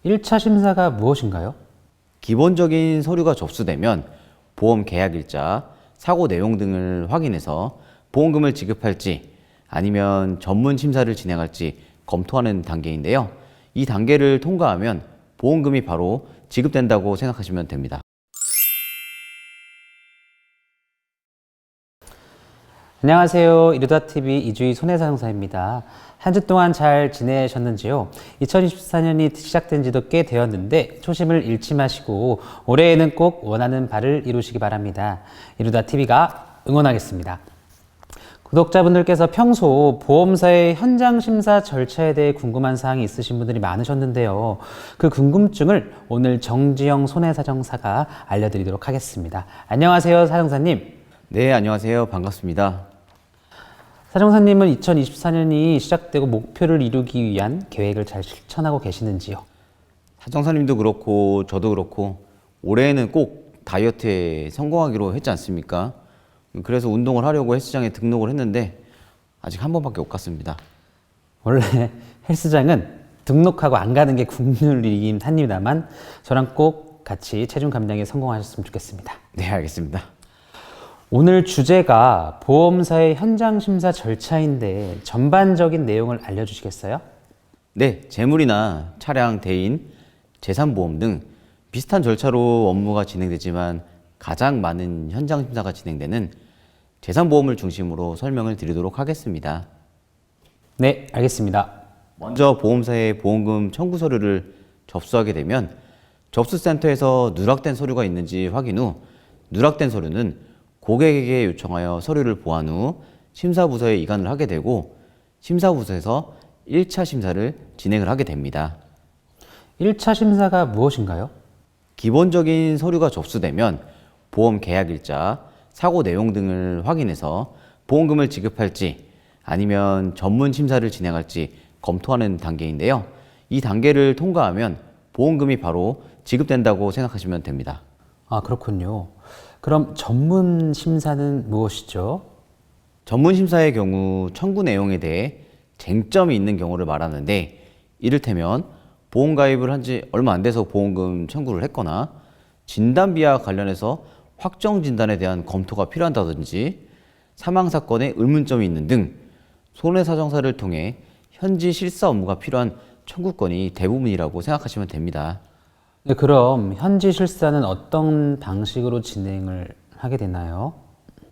1차 심사가 무엇인가요? 기본적인 서류가 접수되면 보험 계약일자, 사고 내용 등을 확인해서 보험금을 지급할지 아니면 전문 심사를 진행할지 검토하는 단계인데요. 이 단계를 통과하면 보험금이 바로 지급된다고 생각하시면 됩니다. 안녕하세요. 이루다TV 이주희 손해사용사입니다. 한 주 동안 잘 지내셨는지요? 2024년이 시작된 지도 꽤 되었는데 초심을 잃지 마시고 올해에는 꼭 원하는 바를 이루시기 바랍니다. 이루다TV가 응원하겠습니다. 구독자분들께서 평소 보험사의 현장 심사 절차에 대해 궁금한 사항이 있으신 분들이 많으셨는데요. 그 궁금증을 오늘 정지영 손해사정사가 알려드리도록 하겠습니다. 안녕하세요, 사정사님. 네, 안녕하세요. 반갑습니다. 사정사님은 2024년이 시작되고 목표를 이루기 위한 계획을 잘 실천하고 계시는지요? 사정사님도 그렇고 저도 그렇고 올해에는 꼭 다이어트에 성공하기로 했지 않습니까? 그래서 운동을 하려고 헬스장에 등록을 했는데 아직 한 번밖에 못 갔습니다. 원래 헬스장은 등록하고 안 가는 게 국룰이긴 합니다만 저랑 꼭 같이 체중 감량에 성공하셨으면 좋겠습니다. 네, 알겠습니다. 오늘 주제가 보험사의 현장 심사 절차인데 전반적인 내용을 알려주시겠어요? 네, 재물이나 차량, 대인, 재산보험 등 비슷한 절차로 업무가 진행되지만 가장 많은 현장 심사가 진행되는 재산보험을 중심으로 설명을 드리도록 하겠습니다. 네, 알겠습니다. 먼저 보험사에 보험금 청구 서류를 접수하게 되면 접수센터에서 누락된 서류가 있는지 확인 후 누락된 서류는 고객에게 요청하여 서류를 보완 후 심사부서에 이관을 하게 되고 심사부서에서 1차 심사를 진행을 하게 됩니다. 1차 심사가 무엇인가요? 기본적인 서류가 접수되면 보험 계약일자, 사고 내용 등을 확인해서 보험금을 지급할지 아니면 전문 심사를 진행할지 검토하는 단계인데요. 이 단계를 통과하면 보험금이 바로 지급된다고 생각하시면 됩니다. 아, 그렇군요. 그럼 전문 심사는 무엇이죠? 전문 심사의 경우 청구 내용에 대해 쟁점이 있는 경우를 말하는데 이를테면 보험 가입을 한 지 얼마 안 돼서 보험금 청구를 했거나 진단비와 관련해서 확정 진단에 대한 검토가 필요하다든지 사망 사건에 의문점이 있는 등 손해사정사를 통해 현지 실사 업무가 필요한 청구건이 대부분이라고 생각하시면 됩니다. 네, 그럼 현지 실사는 어떤 방식으로 진행을 하게 되나요?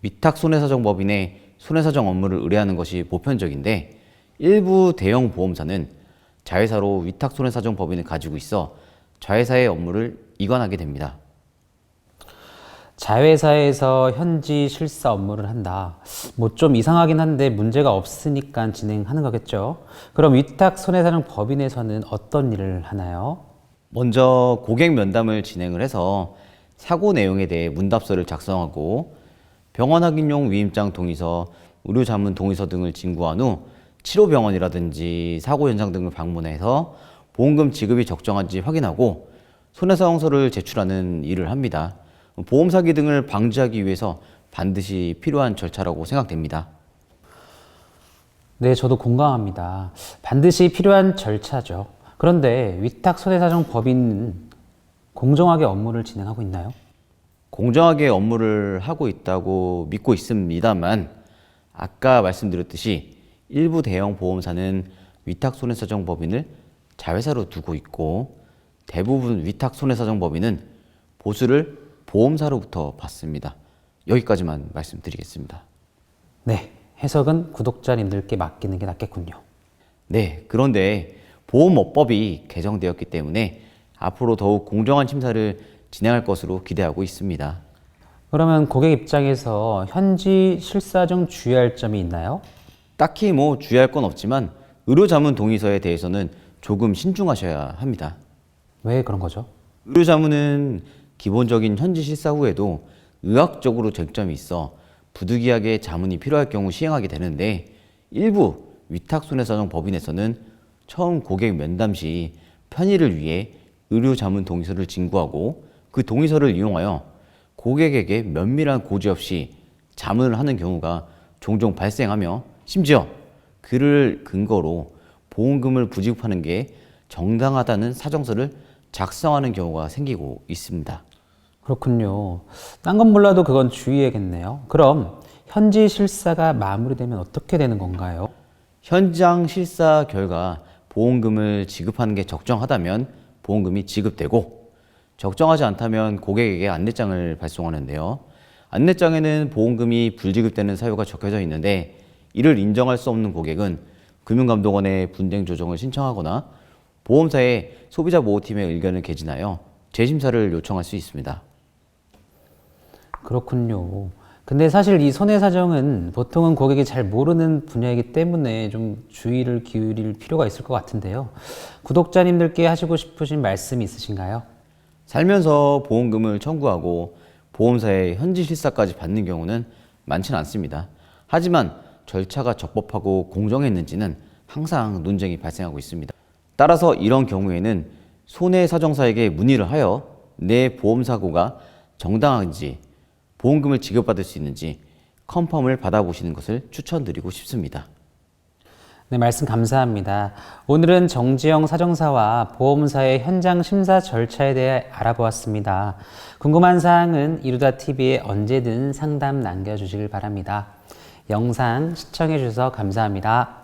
위탁 손해사정법인에 손해사정 업무를 의뢰하는 것이 보편적인데 일부 대형 보험사는 자회사로 위탁 손해사정법인을 가지고 있어 자회사의 업무를 이관하게 됩니다. 자회사에서 현지 실사 업무를 한다. 뭐 좀 이상하긴 한데 문제가 없으니까 진행하는 거겠죠. 그럼 위탁 손해사정 법인에서는 어떤 일을 하나요? 먼저 고객 면담을 진행을 해서 사고 내용에 대해 문답서를 작성하고 병원 확인용 위임장 동의서, 의료자문 동의서 등을 진구한 후 치료병원이라든지 사고 현장 등을 방문해서 보험금 지급이 적정한지 확인하고 손해사정서를 제출하는 일을 합니다. 보험 사기 등을 방지하기 위해서 반드시 필요한 절차라고 생각됩니다. 네, 저도 공감합니다. 반드시 필요한 절차죠. 그런데 위탁 손해사정 법인은 공정하게 업무를 진행하고 있나요? 공정하게 업무를 하고 있다고 믿고 있습니다만 아까 말씀드렸듯이 일부 대형 보험사는 위탁 손해사정 법인을 자회사로 두고 있고 대부분 위탁 손해사정 법인은 보수를 보험사로부터 받습니다. 여기까지만 말씀드리겠습니다. 네, 해석은 구독자님들께 맡기는 게 낫겠군요. 네, 그런데 보험업법이 개정되었기 때문에 앞으로 더욱 공정한 심사를 진행할 것으로 기대하고 있습니다. 그러면 고객 입장에서 현지 실사 중 주의할 점이 있나요? 딱히 뭐 주의할 건 없지만 의료자문 동의서에 대해서는 조금 신중하셔야 합니다. 왜 그런 거죠? 의료자문은 기본적인 현지 실사 후에도 의학적으로 쟁점이 있어 부득이하게 자문이 필요할 경우 시행하게 되는데 일부 위탁손해사정 법인에서는 처음 고객 면담 시 편의를 위해 의료자문 동의서를 진구하고 그 동의서를 이용하여 고객에게 면밀한 고지 없이 자문을 하는 경우가 종종 발생하며 심지어 그를 근거로 보험금을 부지급하는 게 정당하다는 사정서를 작성하는 경우가 생기고 있습니다. 그렇군요. 딴 건 몰라도 그건 주의해야겠네요. 그럼 현지 실사가 마무리되면 어떻게 되는 건가요? 현장 실사 결과 보험금을 지급하는 게 적정하다면 보험금이 지급되고 적정하지 않다면 고객에게 안내장을 발송하는데요. 안내장에는 보험금이 불지급되는 사유가 적혀져 있는데 이를 인정할 수 없는 고객은 금융감독원에 분쟁 조정을 신청하거나 보험사의 소비자보호팀의 의견을 개진하여 재심사를 요청할 수 있습니다. 그렇군요. 근데 사실 이 손해사정은 보통은 고객이 잘 모르는 분야이기 때문에 좀 주의를 기울일 필요가 있을 것 같은데요. 구독자님들께 하시고 싶으신 말씀이 있으신가요? 살면서 보험금을 청구하고 보험사의 현지 실사까지 받는 경우는 많지는 않습니다. 하지만 절차가 적법하고 공정했는지는 항상 논쟁이 발생하고 있습니다. 따라서 이런 경우에는 손해사정사에게 문의를 하여 내 보험사고가 정당한지 보험금을 지급받을 수 있는지 컨펌을 받아보시는 것을 추천드리고 싶습니다. 네, 말씀 감사합니다. 오늘은 정지영 사정사와 보험사의 현장 심사 절차에 대해 알아보았습니다. 궁금한 사항은 이루다TV에 언제든 상담 남겨주시길 바랍니다. 영상 시청해 주셔서 감사합니다.